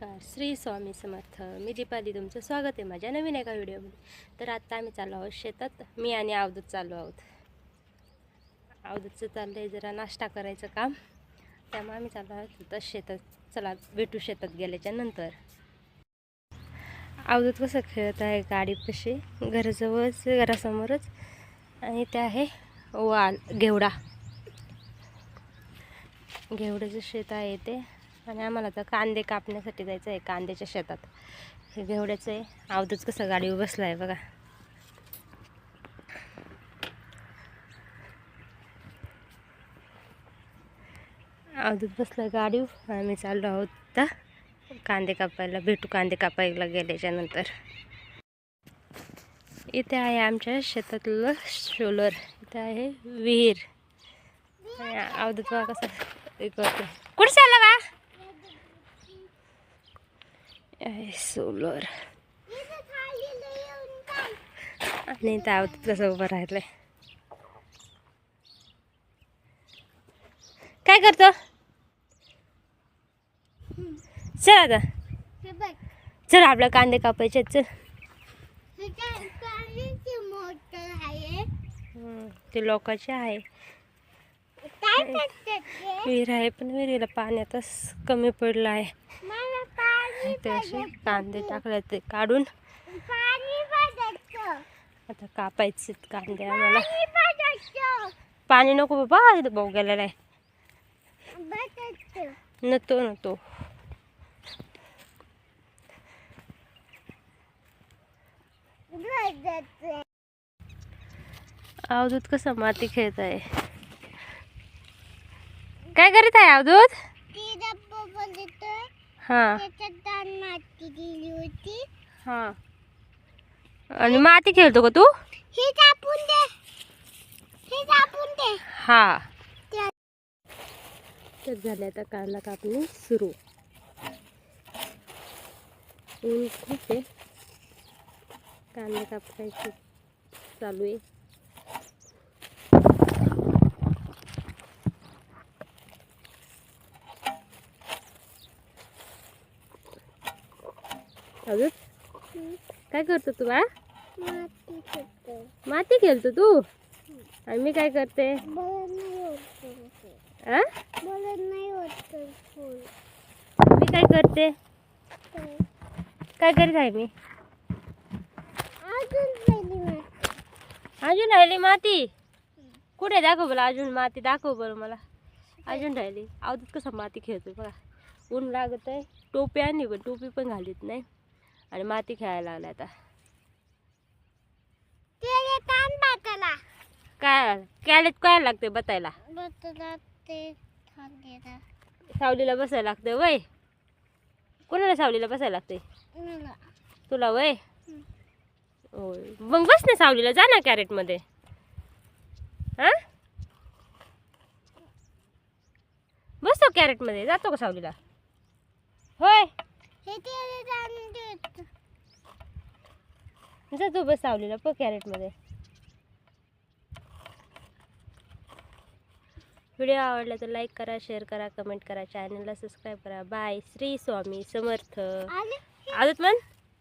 श्री स्वामी समर्थ. मी दीपाली, तुमचं स्वागत आहे माझ्या नवीन एका व्हिडिओमध्ये. तर आता आम्ही चाललो आहोत शेतात. मी आणि अवधूत चाललो आहोत. अवधूतचं चाललं आहे जरा नाश्ता करायचं काम, त्यामुळे आम्ही चाललो आहोत तर शेतात. चला भेटू शेतात गेल्याच्या नंतर. अवधूत कसं खेळत आहे गाडीपाशी, घराजवळच, घरासमोरच. आणि ते आहे घेवड्याचं शेत आहे ते. आणि आम्हाला तर कांदे कापण्यासाठी जायचं आहे, कांद्याच्या शेतात. हे घेवड्याचं आहे. अवधूत कसं गाडीवर बसला आहे बघा. अवधूत बसला गाडीवर. आम्ही चाललो आहोत तर कांदे कापायला. भेटू कांदे कापायला गेल्याच्या नंतर. इथे आहे आमच्या शेतातलं सोलर. इथे आहे विहीर. अवधूत बघा कसं करतो. कुठे चालला बा? सोलर. आणि इथं अवधूत कसं उभं राहिलंय. काय करतो? चल आता, चल आपल्या कांदे कापायचे. चल. ते लोकांचे आहे. विहीर आहे, पण विहिरीला पाणी आताच कमी पडलं आहे. ते असे कांदे टाकले ते काढून आता कापायचे कांदे आम्हाला. पाणी नको बाबा, इथं भाऊ गेलेला आहे. नतो अवधूत कसं माती खेळत आहे. काय करीत आहे अवधूत? हा, आणि माती खेळतो का तू? हा. तर झाले आता कांदा कापणी सुरू. ऊन खूप आहे. कांदा कापायची चालू आहे. अजून काय करतो तू बा? माती खेळतो तू. आणि मी काय करते? मी काय करते? काय करीत आहे मी? अजून राहिली माती. कुठे दाखव मला अजून माती. दाखव बरं मला. अजून राहिली. अवधूत कसं माती खेळतो बघा. ऊन लागत आहे. टोपी आणली पण टोपी पण घालीत नाही आणि माती खेळायला लागला आता. काय कॅलेट काय लागते बतायला? सावलीला बसायला लागते वय. कोणाला सावलीला बसायला लागते? तुला वय. होय, मग बस ना सावलीला. जा ना कॅरेट मध्ये. हा, बसतो कॅरेट मध्ये. जातो का सावलीला? होय, जा तू बस सावलीला पण कॅरेट मध्ये. व्हिडिओ आवडला तर लाईक करा, शेअर करा, कमेंट करा, चॅनलला सबस्क्राईब करा. बाय. श्री स्वामी समर्थ. आजच म्हण.